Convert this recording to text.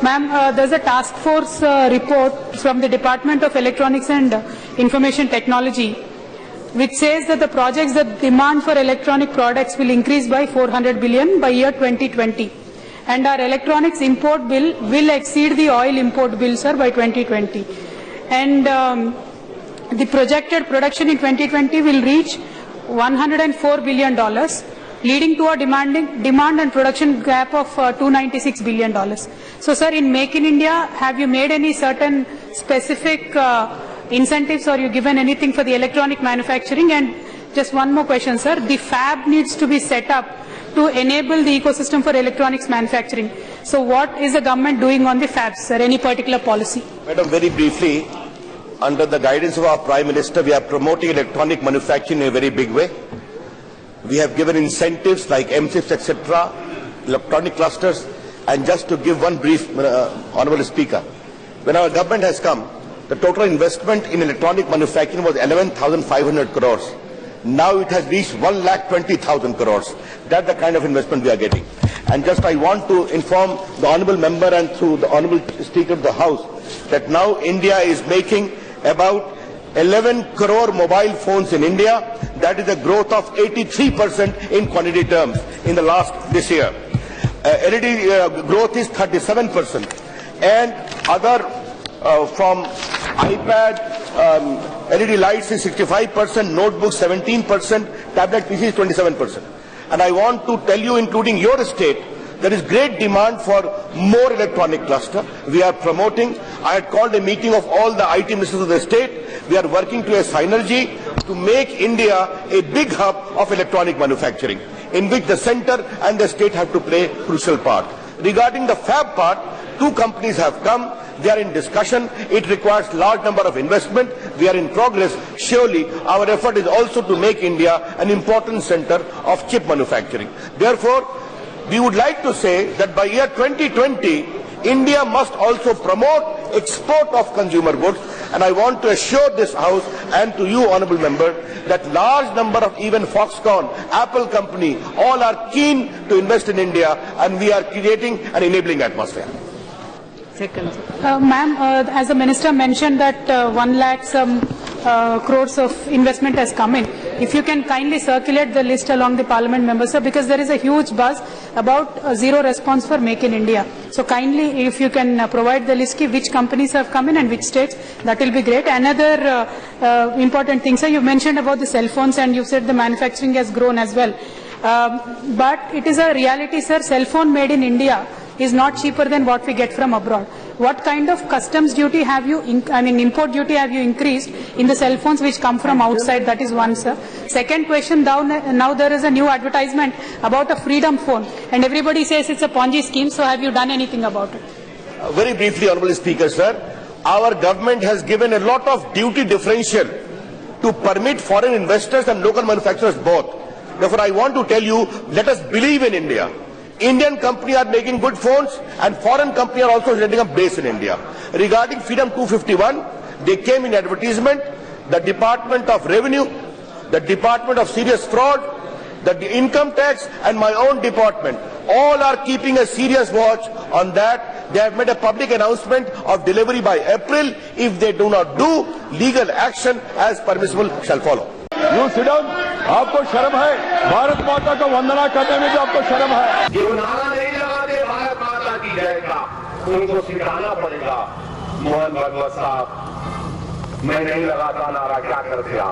Ma'am, there's a task force report from the Department of Electronics and Information Technology, which says that the projects that demand for electronic products will increase by 400 billion by year 2020. And our electronics import bill will exceed the oil import bill, sir, by 2020. And the projected production in 2020 will reach $104 billion, leading to a demand and production gap of $296 billion. So, sir, in Make in India, have you made any certain specific incentives, or you given anything for the electronic manufacturing? And just one more question, sir. The fab needs to be set up to enable the ecosystem for electronics manufacturing. So what is the government doing on the fabs, sir? Any particular policy? Madam, very briefly, under the guidance of our Prime Minister, we are promoting electronic manufacturing in a very big way. We have given incentives like MCIPS, etc., electronic clusters. And just to give one brief, Honourable Speaker, when our government has come, the total investment in electronic manufacturing was 11,500 crores. Now it has reached 1,20,000 crores. That's the kind of investment we are getting. And just I want to inform the Honourable Member and through the Honourable Speaker of the House that now India is making about 11 crore mobile phones in India. That is a growth of 83% in quantity terms in the this year. LED growth is 37%. And other from iPad, LED lights is 65%, notebooks 17%, tablet PC is 27%. And I want to tell you, including your state, there is great demand for more electronic cluster. We are promoting. I had called a meeting of all the IT ministers of the state. We are working to a synergy to make India a big hub of electronic manufacturing, in which the center and the state have to play a crucial part. Regarding the fab part, 2 companies have come. They are in discussion. It requires large number of investment. We are in progress. Surely our effort is also to make India an important center of chip manufacturing. Therefore, we would like to say that by year 2020, India must also promote export of consumer goods. And I want to assure this House and to you, Honourable Member, that large number of even Foxconn, Apple company, all are keen to invest in India, and we are creating an enabling atmosphere. Ma'am, as the Minister mentioned that 1 lakh crores of investment has come in. If you can kindly circulate the list along the Parliament members, sir, because there is a huge buzz about zero response for Make in India. So kindly, if you can provide the list, which companies have come in and which states, that will be great. Another important thing, sir, you mentioned about the cell phones and you said the manufacturing has grown as well. But it is a reality, sir, cell phone made in India is not cheaper than what we get from abroad. What kind of customs duty have you, import duty have you increased in the cell phones which come from outside? That is one, sir. Second question, now there is a new advertisement about a freedom phone, and everybody says it's a Ponzi scheme, so have you done anything about it? Very briefly, Honourable Speaker, sir, our government has given a lot of duty differential to permit foreign investors and local manufacturers both. Therefore, I want to tell you, let us believe in India. Indian companies are making good phones, and foreign companies are also setting up base in India. Regarding Freedom 251, they came in advertisement. The Department of Revenue, the Department of Serious Fraud, the Income Tax, and my own department, all are keeping a serious watch on that. They have made a public announcement of delivery by April. If they do not do, legal action as permissible shall follow. You sit down. आपको शर्म है? भारत माता को वंदना करने में जो आपको शर्म है? जो नारा नहीं लगाते भारत माता की जय का, उनको सिखाना पड़ेगा। मोहन भागवत साहब, मैं नहीं लगाता नारा, क्या करते आप?